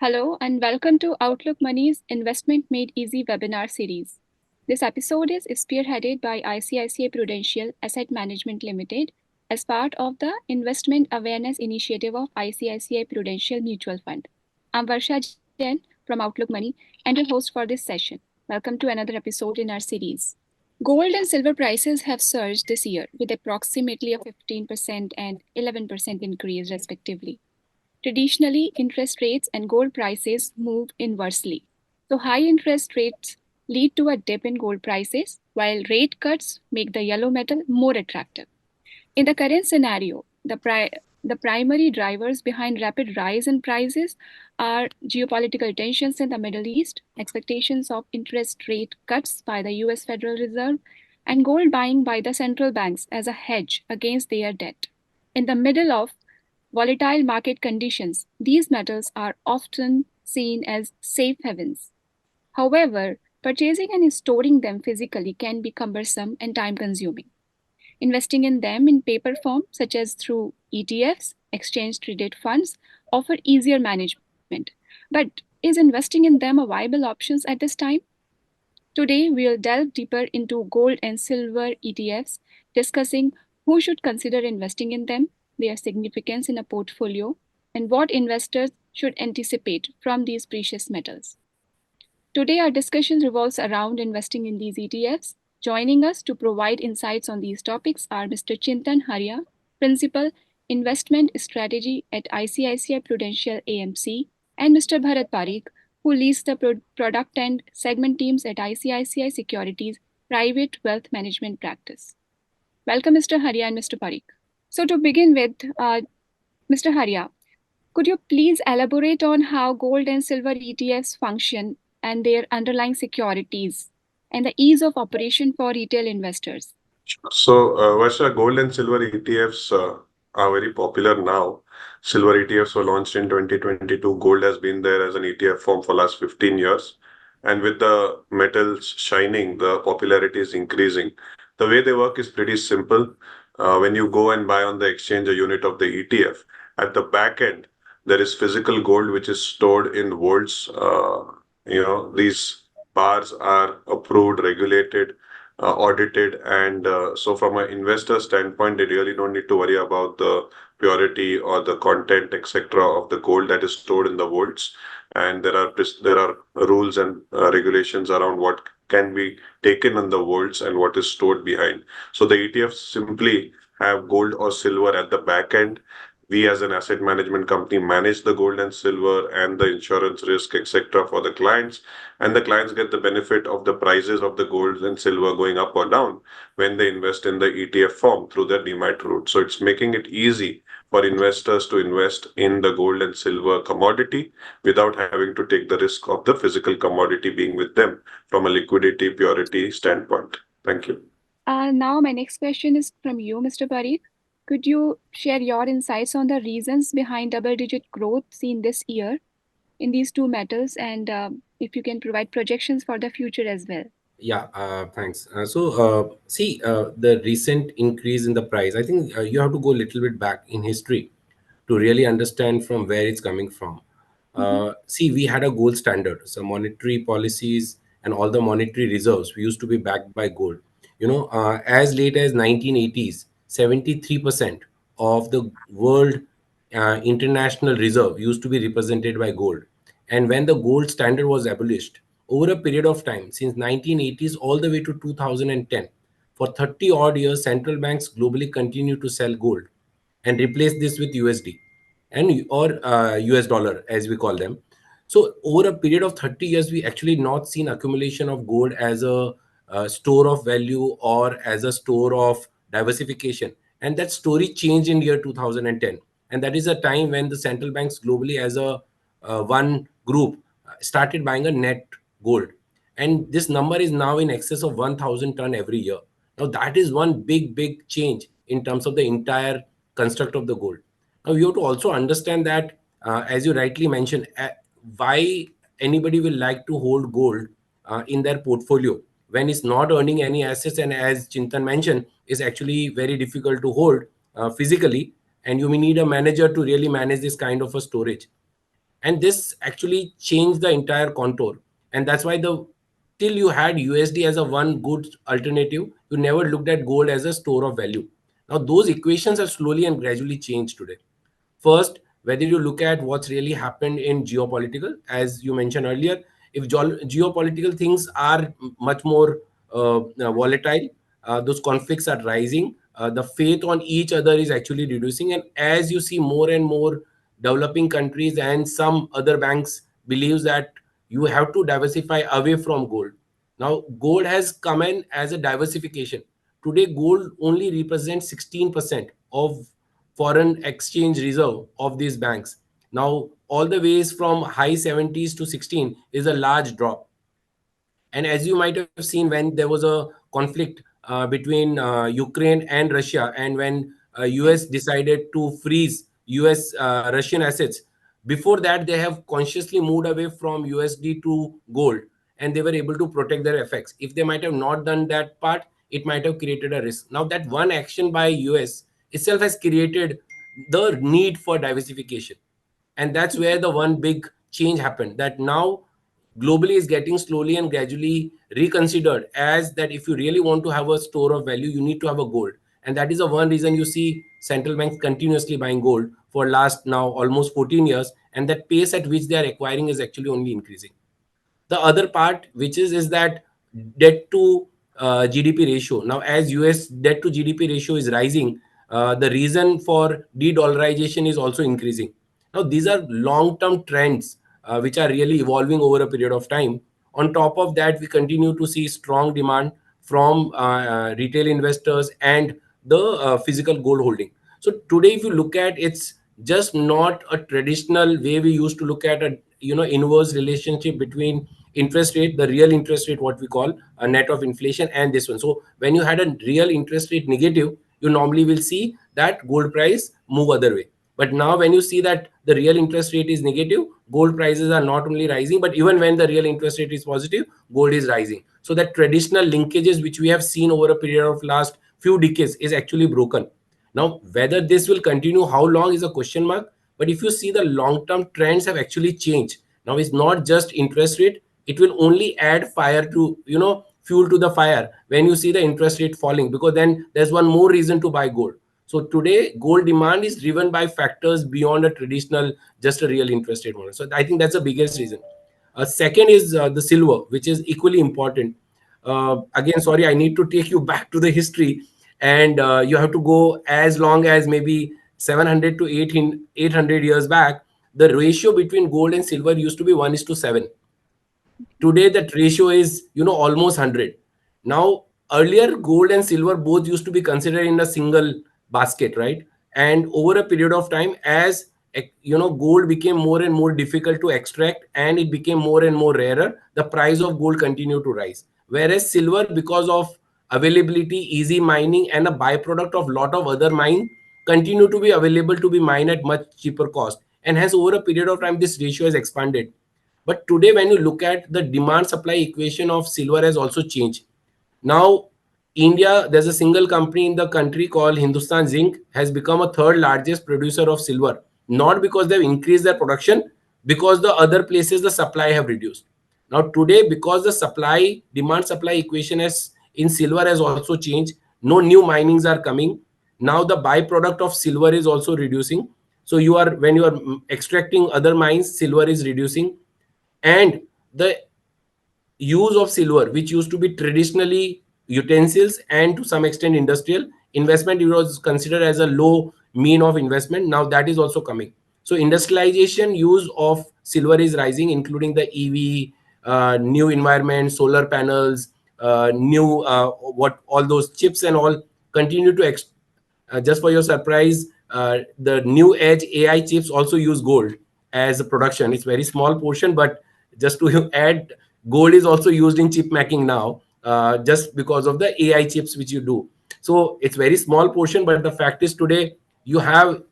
Hello and welcome to Outlook Money's Investment Made Easy webinar series. This episode is spearheaded by ICICI Prudential Asset Management Limited as part of the Investment Awareness Initiative of ICICI Prudential Mutual Fund. I'm Versha Jain from Outlook Money and your host for this session. Welcome to another episode in our series. Gold and silver prices have surged this year with approximately a 15% and 11% increase, respectively. Traditionally, interest rates and gold prices move inversely. So, high interest rates lead to a dip in gold prices, while rate cuts make the yellow metal more attractive. In the current scenario, the primary drivers behind rapid rise in prices are geopolitical tensions in the Middle East, expectations of interest rate cuts by the US Federal Reserve, and gold buying by the central banks as a hedge against their debt. In the middle of volatile market conditions, these metals are often seen as safe havens. However, purchasing and storing them physically can be cumbersome and time consuming. Investing in them in paper form, such as through ETFs, exchange traded funds, offer easier management. But is investing in them a viable option at this time? Today, we'll delve deeper into gold and silver ETFs, discussing who should consider investing in them, their significance in a portfolio, and what investors should anticipate from these precious metals. Today, our discussion revolves around investing in these ETFs. Joining us to provide insights on these topics are Mr. Chintan Haria, Principal Investment Strategy at ICICI Prudential AMC, and Mr. Bharat Pareek, who leads the product and segment teams at ICICI Securities Private Wealth Management Practice. Welcome, Mr. Haria and Mr. Pareek. So, to begin with, Mr. Haria, could you please elaborate on how gold and silver ETFs function and their underlying securities and the ease of operation for retail investors? So, Varsha, gold and silver ETFs are very popular now. Silver ETFs were launched in 2022. Gold has been there as an ETF form for last 15 years. And with the metals shining, the popularity is increasing. The way they work is pretty simple. When you go and buy on the exchange a unit of the ETF, at the back end, there is physical gold which is stored in vaults. These bars are approved, regulated, audited, and so from an investor standpoint, they really don't need to worry about the purity or the content, etc., of the gold that is stored in the vaults. And there are rules and regulations around what can be taken in the vaults and what is stored behind. So the ETFs simply have gold or silver at the back end. We as an asset management company manage the gold and silver and the insurance risk, etc., for the clients, and the clients get the benefit of the prices of the gold and silver going up or down when they invest in the ETF form through their demat route. So it's making it easy for investors to invest in the gold and silver commodity without having to take the risk of the physical commodity being with them from a liquidity purity standpoint. Thank you. Now, my next question is from you, Mr. Pareek. Could you share your insights on the reasons behind double-digit growth seen this year in these two metals, and if you can provide projections for the future as well? Yeah, thanks. The recent increase in the price, I think you have to go a little bit back in history to really understand from where it's coming from. We had a gold standard, so monetary policies and all the monetary reserves we used to be backed by gold. As late as 1980s, 73% of the world international reserve used to be represented by gold. And when the gold standard was abolished, over a period of time, since 1980s all the way to 2010, for 30 odd years, central banks globally continue to sell gold and replace this with USD and or US dollar as we call them. So over a period of 30 years, we actually not seen accumulation of gold as a store of value or as a store of diversification. And that story changed in year 2010. And that is a time when the central banks globally as a one group started buying a net gold. And this number is now in excess of 1,000 ton every year. Now that is one big change in terms of the entire construct of the gold. Now you have to also understand that, as you rightly mentioned, why anybody will like to hold gold in their portfolio when it's not earning any assets, and as Chintan mentioned, is actually very difficult to hold physically, and you may need a manager to really manage this kind of a storage. and this actually changed the entire contour. And that's why the till you had USD as a one good alternative, you never looked at gold as a store of value. Now those equations have slowly and gradually changed today. First, whether you look at what's really happened in geopolitical, as you mentioned earlier, if geopolitical things are much more volatile, those conflicts are rising, the faith on each other is actually reducing, and as you see more and more developing countries and some other banks believes that you have to diversify away from gold. Now gold has come in as a diversification. Today gold only represents 16% of foreign exchange reserve of these banks. Now all the ways from high 70s to 16 is a large drop. And as you might have seen, when there was a conflict between Ukraine and Russia, and when US decided to freeze US Russian assets, before that they have consciously moved away from USD to gold, and they were able to protect their FX. If they might have not done that part, it might have created a risk. Now that one action by US itself has created the need for diversification, and that's where the one big change happened, that now globally is getting slowly and gradually reconsidered as that if you really want to have a store of value, you need to have a gold. And that is the one reason you see central banks continuously buying gold for last now almost 14 years, and that pace at which they are acquiring is actually only increasing. The other part which is that debt to GDP ratio. Now as US debt to GDP ratio is rising, the reason for de-dollarization is also increasing. Now these are long term trends which are really evolving over a period of time. On top of that, we continue to see strong demand from retail investors and the physical gold holding. So today if you look at, it's just not a traditional way we used to look at a inverse relationship between interest rate, the real interest rate, what we call a net of inflation, and this one. So when you had a real interest rate negative, you normally will see that gold price move other way. But now when you see that the real interest rate is negative, gold prices are not only rising, but even when the real interest rate is positive, gold is rising. So that traditional linkages which we have seen over a period of last few decades is actually broken. Now whether this will continue, how long, is a question mark. But if you see, the long term trends have actually changed. Now it's not just interest rate, it will only add fire to, fuel to the fire when you see the interest rate falling, because then there's one more reason to buy gold. So today gold demand is driven by factors beyond a traditional just a real interest rate model. So I think that's the biggest reason. Second is the silver, which is equally important. Again, sorry, I need to take you back to the history, and you have to go as long as maybe 700 to 800 years back. The ratio between gold and silver used to be 1:7. Today that ratio is almost 100. Now earlier gold and silver both used to be considered in a single basket, right? And over a period of time, as gold became more and more difficult to extract and it became more and more rarer, the price of gold continued to rise, whereas silver, because of availability, easy mining, and a byproduct of lot of other mine, continue to be available to be mined at much cheaper cost, and hence over a period of time this ratio has expanded. But today, when you look at the demand supply equation of silver has also changed. Now, India, there's a single company in the country called Hindustan Zinc, has become a third largest producer of silver. Not because they've increased their production, because the other places the supply have reduced. Now today, because the supply demand supply equation has in silver has also changed, no new minings are coming. Now the byproduct of silver is also reducing. So you are when you are extracting other mines, silver is reducing, and the use of silver, which used to be traditionally utensils and to some extent industrial investment, it was considered as a low mean of investment. Now that is also coming. So industrialization use of silver is rising, including the EV, new environment, solar panels, new what all those chips and all continue to just for your surprise, the new edge AI chips also use gold as a production. It's very small portion, but just to add, gold is also used in chip making now, just because of the AI chips which you do. So it's very small portion, but the fact is today you have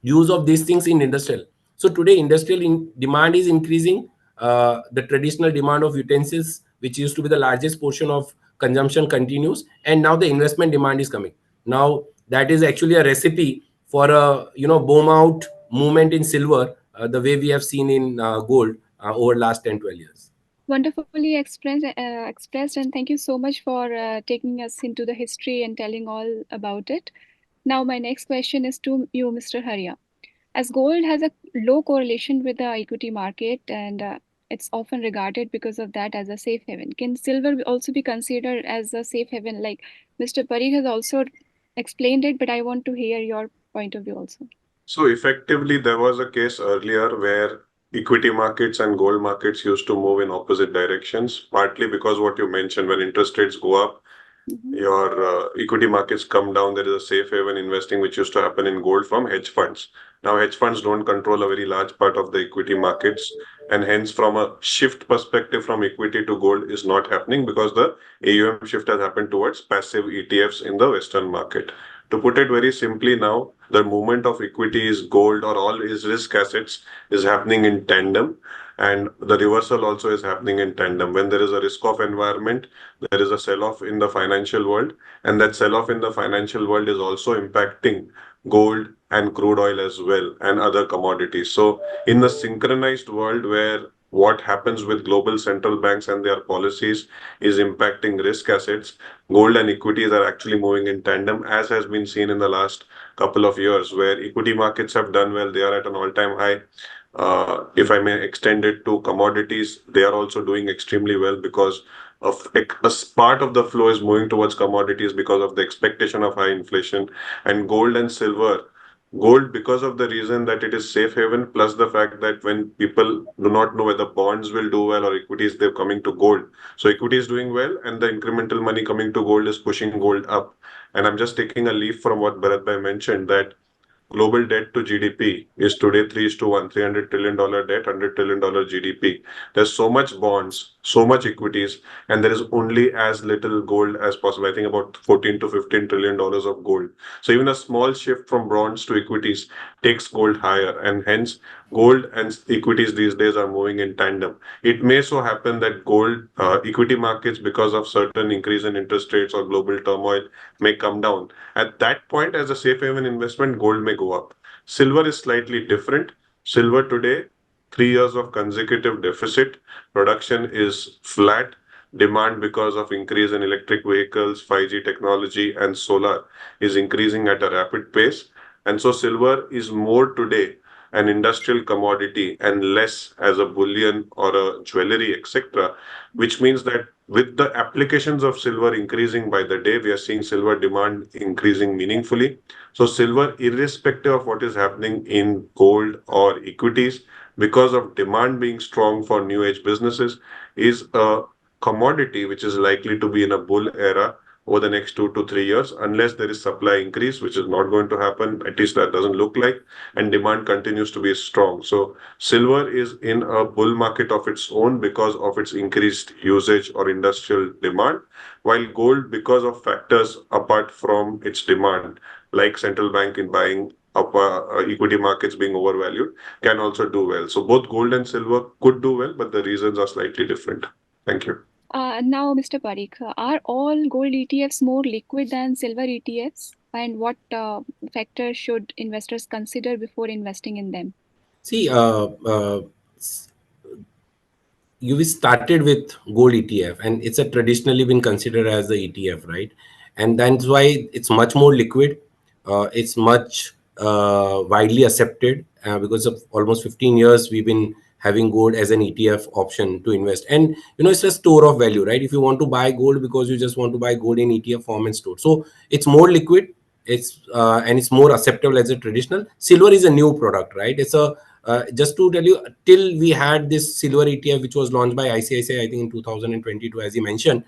use of these things in industrial. So today industrial demand is increasing. The traditional demand of utensils, which used to be the largest portion of consumption, continues, and now the investment demand is coming. Now that is actually a recipe for a boom out movement in silver, the way we have seen in gold over last 10-12 years. Wonderfully expressed, and thank you so much for taking us into the history and telling all about it. Now, my next question is to you, Mr. Haria. As gold has a low correlation with the equity market and it's often regarded because of that as a safe haven, can silver also be considered as a safe haven? Like Mr. Parikh has also explained it, but I want to hear your point of view also. So effectively, there was a case earlier where equity markets and gold markets used to move in opposite directions, partly because what you mentioned, when interest rates go up, your equity markets come down. There is a safe haven investing which used to happen in gold from hedge funds. Now, hedge funds don't control a very large part of the equity markets, and hence, from a shift perspective from equity to gold is not happening because the AUM shift has happened towards passive ETFs in the Western market. To put it very simply, now the movement of equity is gold or all is risk assets is happening in tandem, and the reversal also is happening in tandem. When there is a risk off environment, there is a sell off in the financial world, and that sell off in the financial world is also impacting gold and crude oil as well and other commodities. So in the synchronized world where what happens with global central banks and their policies is impacting risk assets, gold and equities are actually moving in tandem, as has been seen in the last couple of years, where equity markets have done well. They are at an all-time high. If I may extend it to commodities, they are also doing extremely well because of a part of the flow is moving towards commodities because of the expectation of high inflation. And gold and silver, gold because of the reason that it is safe haven, plus the fact that when people do not know whether bonds will do well or equities, they're coming to gold. So equity is doing well, and the incremental money coming to gold is pushing gold up. And I'm just taking a leaf from what Bharat Bhai mentioned, that global debt to GDP is today 3:1, $300 trillion debt, $100 trillion GDP. There's so much bonds, so much equities, and there is only as little gold as possible. I think about 14 to $15 trillion of gold. So even a small shift from bonds to equities takes gold higher, and hence gold and equities these days are moving in tandem. It may so happen that gold equity markets, because of certain increase in interest rates or global turmoil, may come down. At that point, as a safe haven investment, gold may go up. Silver is slightly different. Silver today, 3 years of consecutive deficit. Production is flat. Demand because of increase in electric vehicles, 5G technology, and solar is increasing at a rapid pace. And so silver is more today an industrial commodity and less as a bullion or a jewelry, etc., which means that with the applications of silver increasing by the day, we are seeing silver demand increasing meaningfully. So silver, irrespective of what is happening in gold or equities, because of demand being strong for new age businesses, is a commodity which is likely to be in a bull era over the next 2 to 3 years, unless there is supply increase, which is not going to happen. At least that doesn't look like, and demand continues to be strong. So silver is in a bull market of its own because of its increased usage or industrial demand, while gold, because of factors apart from its demand, like central bank in buying up equity markets being overvalued, can also do well. So both gold and silver could do well, but the reasons are slightly different. Thank you. Now, Mr. Parikh, are all gold ETFs more liquid than silver ETFs? And what factors should investors consider before investing in them? See, you started with gold ETF, and it's a traditionally been considered as the ETF, right? And that's why it's much more liquid. It's much widely accepted because of almost 15 years we've been having gold as an ETF option to invest. And it's a store of value, right? If you want to buy gold because you just want to buy gold in ETF form and store, so it's more liquid. It's and it's more acceptable as a traditional. Silver is a new product, right? It's a just to tell you, till we had this silver ETF, which was launched by ICICI, I think in 2022, as you mentioned,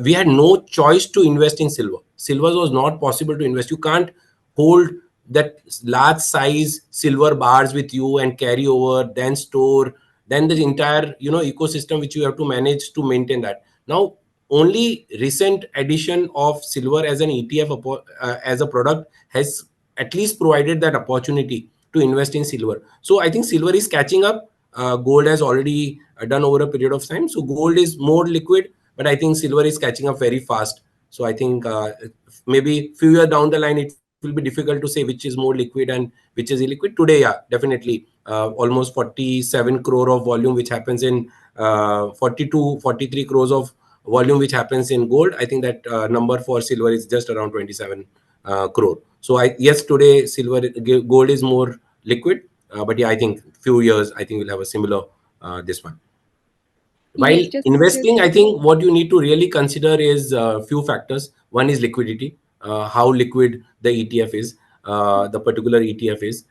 we had no choice to invest in silver. Silver was not possible to invest. You can't hold that large size silver bars with you and carry over, then store, then the entire ecosystem which you have to manage to maintain that. Now, only recent addition of silver as an ETF as a product has at least provided that opportunity to invest in silver. So I think silver is catching up. Gold has already done over a period of time. So gold is more liquid, but I think silver is catching up very fast. So I think maybe few years down the line, it will be difficult to say which is more liquid and which is illiquid. Today, yeah, definitely, almost 47 crore of volume which happens in 42 43 crores of volume which happens in gold. I think that number for silver is just around 27 crore. So yes, today gold is more liquid, but yeah, I think few years I think we'll have a similar this one. While Yes, just wanted investing, I to. think what you need to really consider is a few factors. One is liquidity, how liquid the ETF is, the particular ETF is.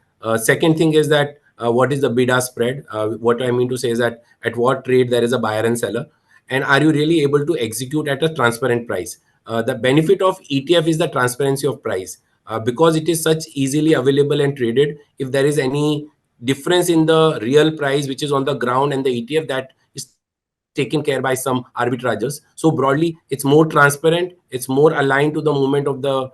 Second thing is that what is the bid-ask spread? What I mean to say is that at what rate there is a buyer and seller, and are you really able to execute at a transparent price? The benefit of ETF is the transparency of price, because it is such easily available and traded. If there is any difference in the real price which is on the ground and the ETF, that is taken care by some arbitrageurs. So broadly, it's more transparent, it's more aligned to the movement of the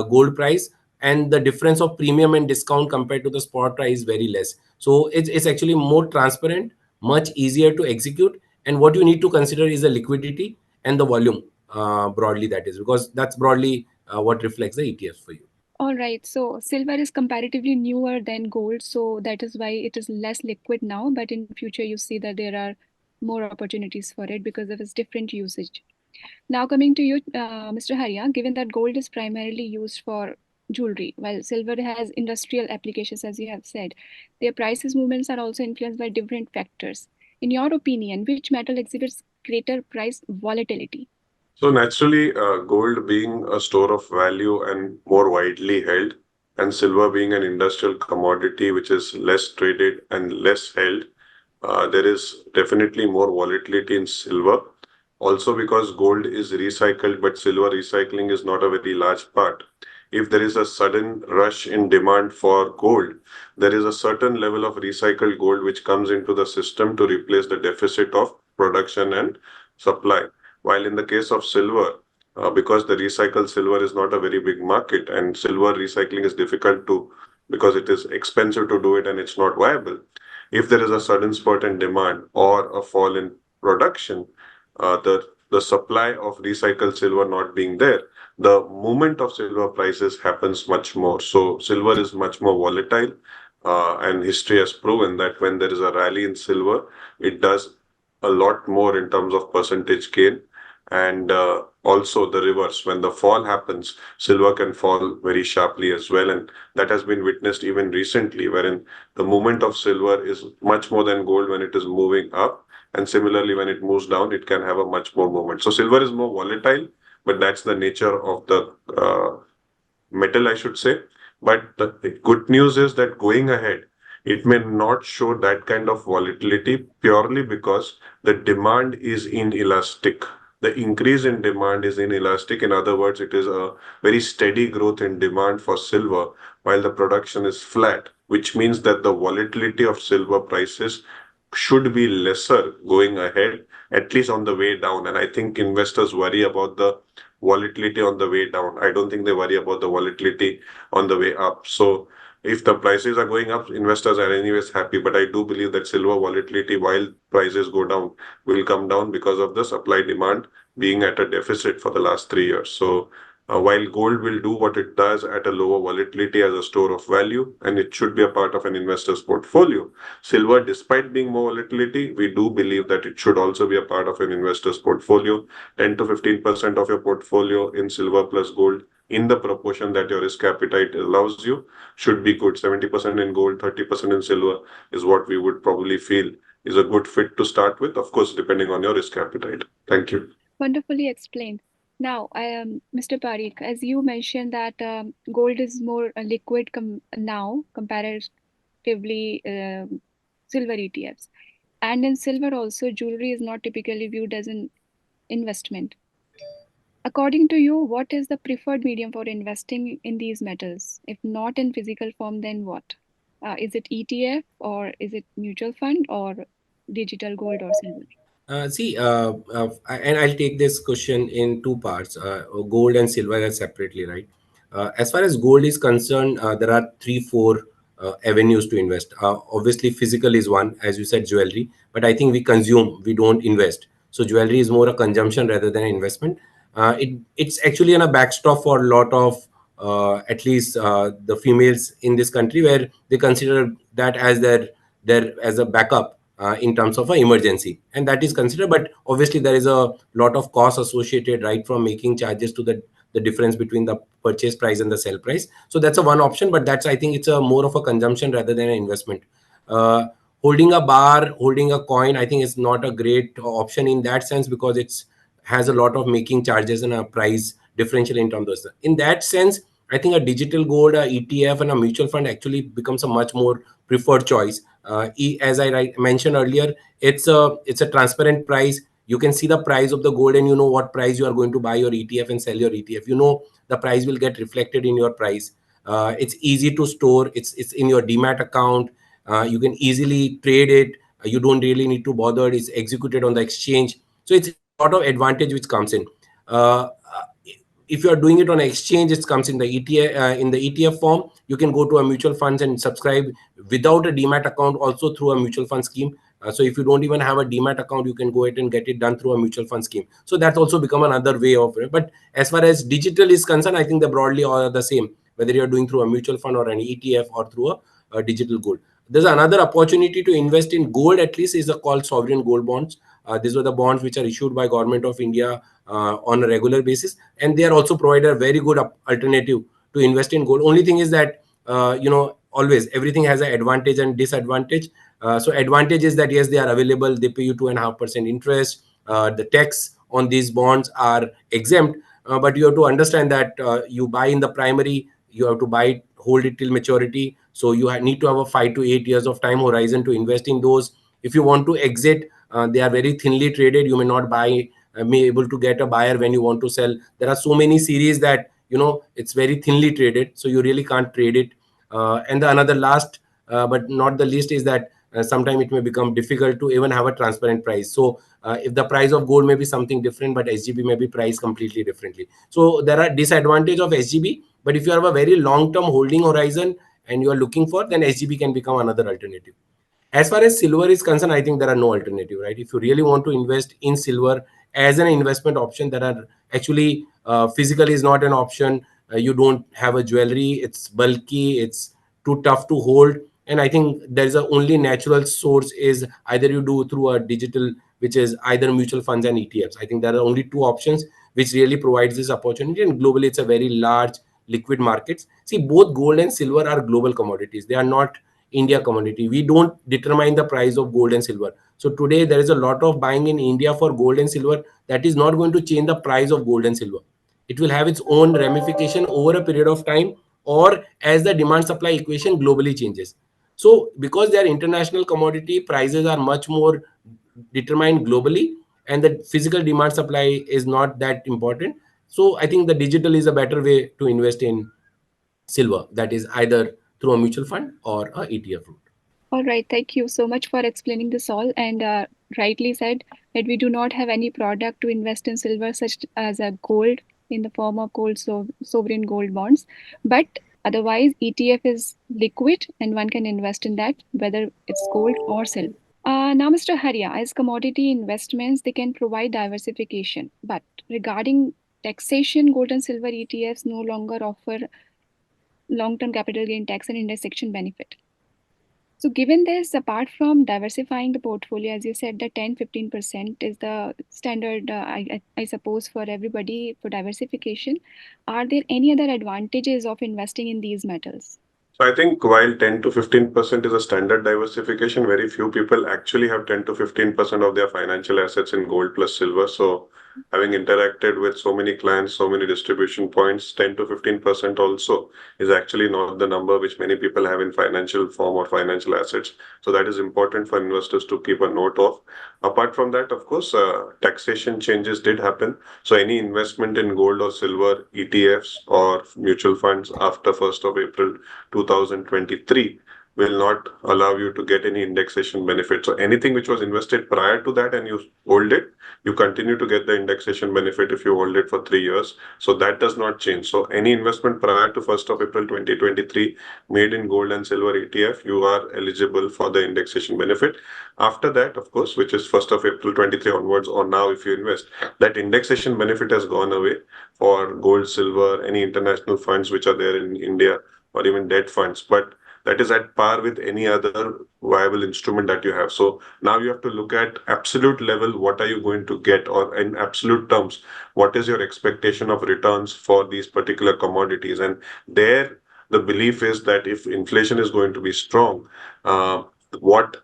gold price, and the difference of premium and discount compared to the spot price is very less. So it's actually more transparent, much easier to execute. And what you need to consider is the liquidity and the volume, broadly, that is, because that's broadly what reflects the ETFs for you. All right, so silver is comparatively newer than gold, so that is why it is less liquid now. But in future, you see that there are more opportunities for it because of its different usage. Now, coming to you, Mr. Haria, given that gold is primarily used for jewelry, while silver has industrial applications, as you have said, their prices movements are also influenced by different factors. In your opinion, which metal exhibits greater price volatility? So naturally, gold being a store of value and more widely held, and silver being an industrial commodity which is less traded and less held, there is definitely more volatility in silver. Also, because gold is recycled, but silver recycling is not a very large part. If there is a sudden rush in demand for gold, there is a certain level of recycled gold which comes into the system to replace the deficit of production and supply. While in the case of silver, because the recycled silver is not a very big market and silver recycling is difficult to, because it is expensive to do it and it's not viable. If there is a sudden spurt in demand or a fall in production, the supply of recycled silver not being there, the movement of silver prices happens much more. So silver is much more volatile, and history has proven that when there is a rally in silver, it does a lot more in terms of percentage gain. And also the reverse, when the fall happens, silver can fall very sharply as well. And that has been witnessed even recently, wherein the movement of silver is much more than gold when it is moving up. And similarly, when it moves down, it can have a much more movement. So silver is more volatile, but that's the nature of the metal, I should say. But the good news is that going ahead, it may not show that kind of volatility purely because the demand is inelastic. The increase in demand is inelastic. In other words, it is a very steady growth in demand for silver while the production is flat, which means that the volatility of silver prices should be lesser going ahead, at least on the way down. And I think investors worry about the volatility on the way down. I don't think they worry about the volatility on the way up. So if the prices are going up, investors are anyways happy. But I do believe that silver volatility, while prices go down, will come down because of the supply demand being at a deficit for the last 3 years. So while gold will do what it does at a lower volatility as a store of value, and it should be a part of an investor's portfolio, silver, despite being more volatility, we do believe that it should also be a part of an investor's portfolio. 10 to 15% of your portfolio in silver plus gold, in the proportion that your risk appetite allows you, should be good. 70% in gold, 30% in silver is what we would probably feel is a good fit to start with, of course, depending on your risk appetite. Thank you. Wonderfully explained. Now, Mr. Pareek, as you mentioned that gold is more liquid now comparatively silver ETFs. And in silver also, jewelry is not typically viewed as an investment. According to you, what is the preferred medium for investing in these metals? If not in physical form, then what? Is it ETF or is it mutual fund or digital gold or silver? And I'll take this question in two parts, gold and silver separately, right? As far as gold is concerned, there are three, four avenues to invest. Obviously, physical is one, as you said, jewelry, but I think we consume, we don't invest. So jewelry is more a consumption rather than an investment. It's actually a backstop for a lot of at least the females in this country, where they consider that as their as a backup in terms of an emergency, and that is considered. But obviously there is a lot of cost associated, right from making charges to the difference between the purchase price and the sell price. So that's a one option, but that's, I think it's a more of a consumption rather than an investment. uh, Holding a bar, holding a coin, I think is not a great option in that sense, because it's has a lot of making charges and a price differential in terms of this. In that sense, I think a digital gold, a ETF, and a mutual fund actually becomes a much more preferred choice. As I mentioned earlier, it's a transparent price. You can see the price of the gold, and you know what price you are going to buy your ETF and sell your ETF. You know the price will get reflected in your price. It's easy to store. It's in your demat account. You can easily trade it. You don't really need to bother. It's executed on the exchange. So it's a lot of advantage which comes in. Uh, if you are doing it on an exchange, it comes in the ETF form. You can go to a mutual funds and subscribe without a demat account, also through a mutual fund scheme. So if you don't even have a demat account, you can go ahead and get it done through a mutual fund scheme. So that's also become another way of it. But as far as digital is concerned, I think they broadly all are the same, whether you're doing through a mutual fund or an ETF or through a digital gold. There's another opportunity to invest in gold, at least, is called sovereign gold bonds. These are the bonds which are issued by Government of India on a regular basis, and they are also provide a very good alternative to invest in gold. Only thing is that always everything has an advantage and disadvantage. So advantage is that yes, they are available. They pay you 2.5% interest. The tax on these bonds are exempt, but you have to understand that you buy in the primary, you have to buy it, hold it till maturity. So you need to have a 5 to 8 years of time horizon to invest in those. If you want to exit, they are very thinly traded. You may not buy, may able to get a buyer when you want to sell. There are so many series that it's very thinly traded, so you really can't trade it. And the another last, but not the least, is that sometimes it may become difficult to even have a transparent price. So if the price of gold may be something different, but SGB may be priced completely differently. So there are disadvantages of SGB, but if you have a very long term holding horizon and you are looking for, then SGB can become another alternative. As far as silver is concerned, I think there are no alternative, right? If you really want to invest in silver as an investment option, there are actually physical is not an option. You don't have a jewelry. It's bulky. It's too tough to hold. And I think there's a only natural source is either you do through a digital, which is either mutual funds and ETFs. I think there are only two options which really provides this opportunity. And globally, it's a very large liquid markets. See, both gold and silver are global commodities. They are not India commodity. We don't determine the price of gold and silver. So today there is a lot of buying in India for gold and silver. That is not going to change the price of gold and silver. It will have its own ramification over a period of time, or as the demand supply equation globally changes. So because they are international commodity, prices are much more determined globally, and the physical demand supply is not that important. So I think the digital is a better way to invest in silver, that is either through a mutual fund or a ETF route. All right, thank you so much for explaining this all. And rightly said that we do not have any product to invest in silver, such as a gold in the form of gold, sovereign gold bonds. But otherwise, ETF is liquid and one can invest in that, whether it's gold or silver. Now, Mr. Haria, as commodity investments, they can provide diversification. But regarding taxation, gold and silver ETFs no longer offer long-term capital gain tax and intersection benefit. So given this, apart from diversifying the portfolio, as you said, the 10-15% is the standard, I suppose, for everybody for diversification. Are there any other advantages of investing in these metals? So I think while 10 to 15% is a standard diversification, very few people actually have 10 to 15% of their financial assets in gold plus silver. So having interacted with so many clients, so many distribution points, 10 to 15% also is actually not the number which many people have in financial form or financial assets. So that is important for investors to keep a note of. Apart from that, of course, taxation changes did happen. So any investment in gold or silver, ETFs or mutual funds after 1st of April 2023 will not allow you to get any indexation benefit. So anything which was invested prior to that and you hold it, you continue to get the indexation benefit if you hold it for 3 years. So that does not change. So any investment prior to 1st of April 2023 made in gold and silver ETF, you are eligible for the indexation benefit. After that, of course, which is 1st of April 23 onwards, or now if you invest, that indexation benefit has gone away for gold, silver, any international funds which are there in India, or even debt funds. But that is at par with any other viable instrument that you have. So now you have to look at absolute level, what are you going to get, or in absolute terms, what is your expectation of returns for these particular commodities? And there, the belief is that if inflation is going to be strong, what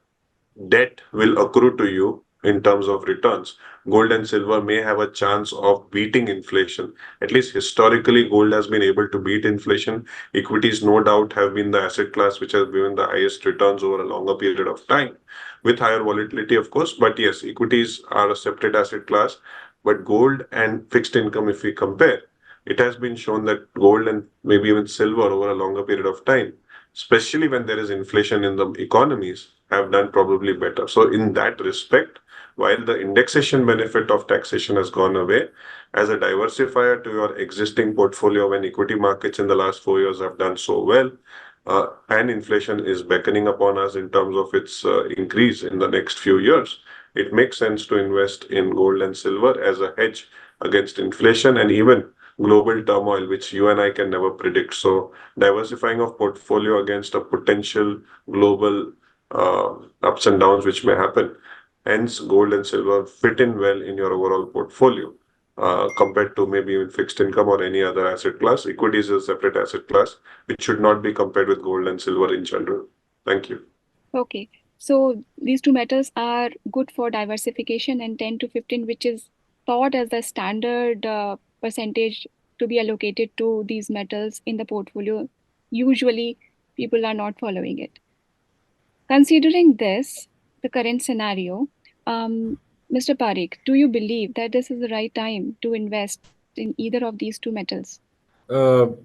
debt will accrue to you in terms of returns. Gold and silver may have a chance of beating inflation. At least historically, gold has been able to beat inflation. Equities, no doubt, have been the asset class which has given the highest returns over a longer period of time, with higher volatility, of course. But yes, equities are a separate asset class. But gold and fixed income, if we compare, it has been shown that gold and maybe even silver over a longer period of time, especially when there is inflation in the economies, have done probably better. So in that respect, while the indexation benefit of taxation has gone away, as a diversifier to your existing portfolio, when equity markets in the last 4 years have done so well, and inflation is beckoning upon us in terms of its increase in the next few years, it makes sense to invest in gold and silver as a hedge against inflation and even global turmoil, which you and I can never predict. So diversifying of portfolio against a potential global ups and downs which may happen. Hence, gold and silver fit in well in your overall portfolio compared to maybe even fixed income or any other asset class. Equity is a separate asset class which should not be compared with gold and silver in general. Thank you. Okay. So these two metals are good for diversification, and 10 to 15, which is thought as the standard percentage to be allocated to these metals in the portfolio. Usually, people are not following it. Considering this, the current scenario, Mr. Parekh, do you believe that this is the right time to invest in either of these two metals?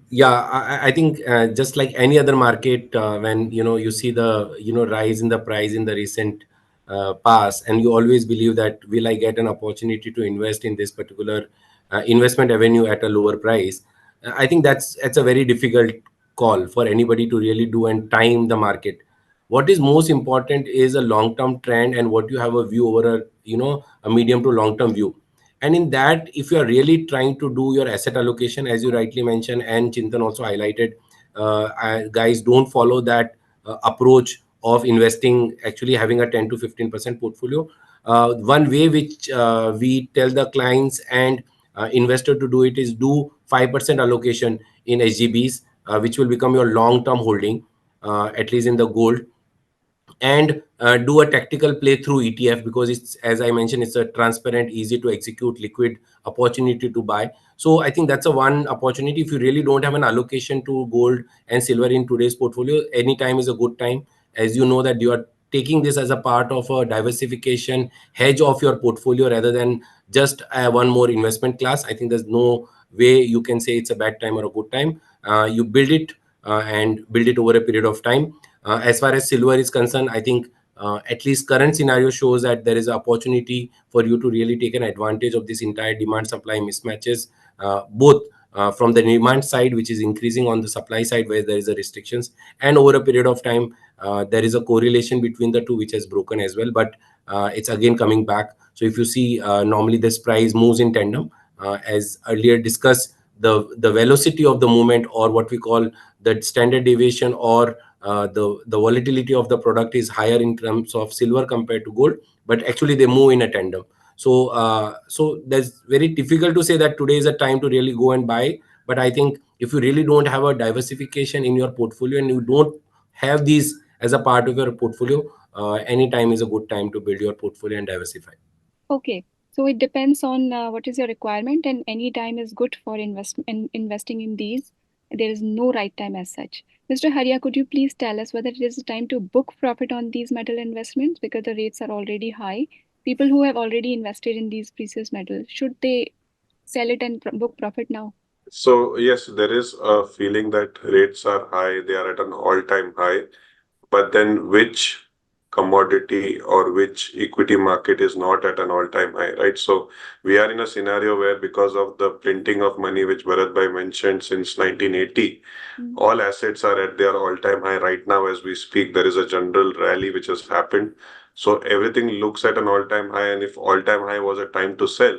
Yeah, I think just like any other market, when you see the rise in the price in the recent past, and you always believe that will I get an opportunity to invest in this particular investment avenue at a lower price. I think that's a very difficult call for anybody to really do and time the market. What is most important is a long term trend and what you have a view over a medium to long term view. And in that, if you are really trying to do your asset allocation, as you rightly mentioned, and Chintan also highlighted, guys, don't follow that approach of investing, actually having a 10 to 15% portfolio. One way which we tell the clients and investor to do it is do 5% allocation in SGBs, which will become your long term holding, at least in the gold, and do a tactical play through ETF, because it's, as I mentioned, it's a transparent, easy to execute, liquid opportunity to buy. So I think that's a one opportunity. If you really don't have an allocation to gold and silver in today's portfolio, any time is a good time, as you know that you are taking this as a part of a diversification hedge of your portfolio rather than just one more investment class. I think there's no way you can say it's a bad time or a good time. You build it and build it over a period of time. As far as silver is concerned, I think at least current scenario shows that there is an opportunity for you to really take an advantage of this entire demand supply mismatches, both from the demand side, which is increasing, on the supply side where there is a restrictions, and over a period of time there is a correlation between the two which has broken as well, but it's again coming back. So if you see, normally this price moves in tandem, as earlier discussed, the velocity of the movement, or what we call the standard deviation, or the volatility of the product is higher in terms of silver compared to gold, but actually they move in a tandem. So that's very difficult to say that today is a time to really go and buy. But I think if you really don't have a diversification in your portfolio and you don't have these as a part of your portfolio, any time is a good time to build your portfolio and diversify. Okay, so it depends on what is your requirement, and any time is good for investing in these. There is no right time as such. Mr. Haria, could you please tell us whether it is time to book profit on these metal investments because the rates are already high? People who have already invested in these precious metals, should they sell it and book profit now? So yes, there is a feeling that rates are high. They are at an all-time high. but then which commodity or which equity market is not at an all-time high, right? So we are in a scenario where because of the printing of money, which Bharat Bhai mentioned since 1980, all assets are at their all-time high right now as we speak. There is a general rally which has happened. So everything looks at an all-time high, and if all-time high was a time to sell,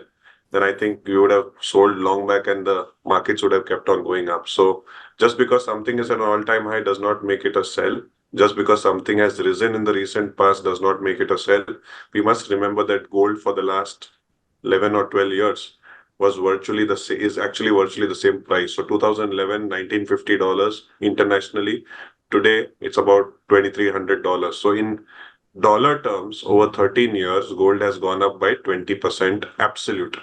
then I think we would have sold long back and the markets would have kept on going up. So just because something is at an all-time high does not make it a sell. Just because something has risen in the recent past does not make it a sell. We must remember that gold for the last 11 or 12 years was virtually is actually virtually the same price. So 2011, $1,950 internationally. Today, it's about $2,300. So in dollar terms, over 13 years, gold has gone up by 20% absolute,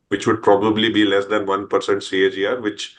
which would probably be less than 1% CAGR, which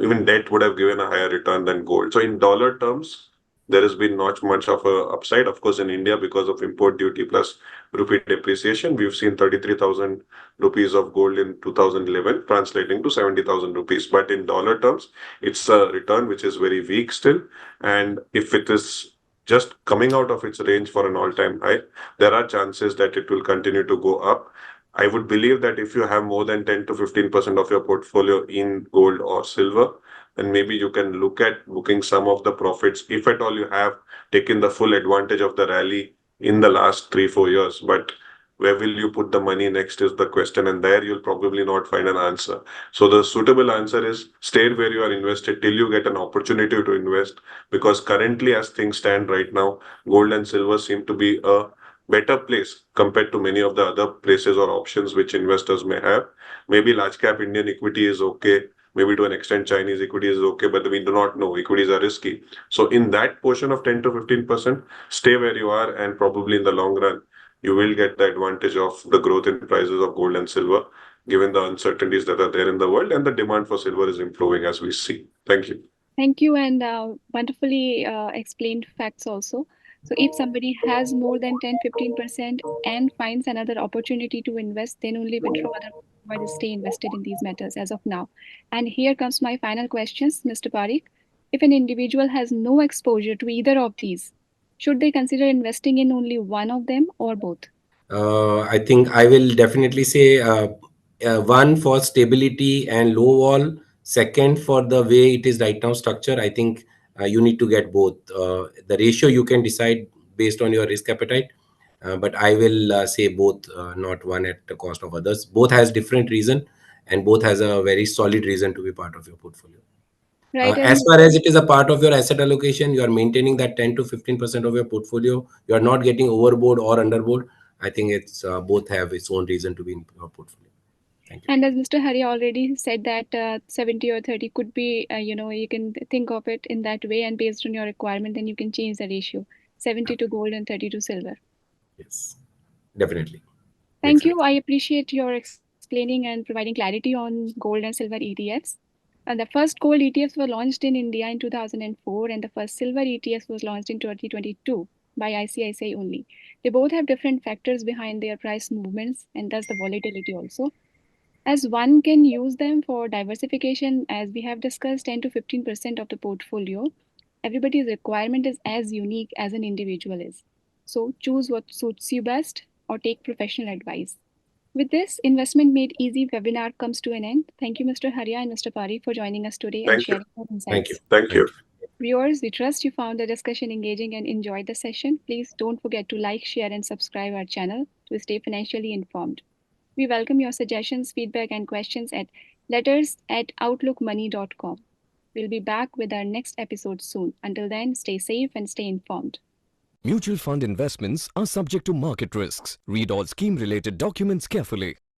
even debt would have given a higher return than gold. So in dollar terms, there has been not much of a upside. Of course, in India, because of import duty plus rupee depreciation, we've seen 33,000 rupees of gold in 2011, translating to 70,000 rupees. But in dollar terms, it's a return which is very weak still. And if it is just coming out of its range for an all-time high, there are chances that it will continue to go up. I would believe that if you have more than 10 to 15% of your portfolio in gold or silver, then maybe you can look at booking some of the profits, if at all you have taken the full advantage of the rally in the last 3, 4 years. But where will you put the money next is the question, and there you'll probably not find an answer. So the suitable answer is stay where you are invested till you get an opportunity to invest, because currently, as things stand right now, gold and silver seem to be a better place compared to many of the other places or options which investors may have. Maybe large cap Indian equity is okay. Maybe to an extent Chinese equity is okay, but we do not know. Equities are risky. So in that portion of 10 to 15%, stay where you are, and probably in the long run, you will get the advantage of the growth in prices of gold and silver, given the uncertainties that are there in the world, and the demand for silver is improving as we see. Thank you. Thank you, and wonderfully explained facts also. So if somebody has more than 10-15% and finds another opportunity to invest, then only withdraw, otherwise stay invested in these matters as of now. And here comes my final questions, Mr. Parekh. If an individual has no exposure to either of these, should they consider investing in only one of them or both? I think I will definitely say one for stability and low wall. Second, for the way it is right now structured, I think you need to get both. The ratio you can decide based on your risk appetite, but I will say both, not one at the cost of others. Both has different reason, and both has a very solid reason to be part of your portfolio. Right, As and far as it is a part of your asset allocation, you are maintaining that 10 to 15% of your portfolio. You are not getting overboard or underboard. I think it's both have its own reason to be in your portfolio. Thank you. And as Mr. Hari already said that 70 or 30 could be, you can think of it in that way, and based on your requirement, then you can change the ratio, 70 to gold and 30 to silver. Yes, definitely. Thank Makes you. sense. I appreciate your explaining and providing clarity on gold and silver ETFs. And the first gold ETFs were launched in India in 2004, and the first silver ETFs was launched in 2022 by ICICI only. They both have different factors behind their price movements and thus the volatility also. As one can use them for diversification, as we have discussed, 10 to 15% of the portfolio, everybody's requirement is as unique as an individual is. So choose what suits you best or take professional advice. With this, Investment Made Easy webinar comes to an end. Thank you, Mr. Haria and Mr. Pari, for joining us today and Thank you. sharing your Thank you. insights. Thank you. Viewers, we trust you found the discussion engaging and enjoyed the session. Please don't forget to like, share, and subscribe our channel to stay financially informed. We welcome your suggestions, feedback, and questions at letters@outlookmoney.com. We'll be back with our next episode soon. Until then, stay safe and stay informed. Mutual fund investments are subject to market risks. Read all scheme related documents carefully.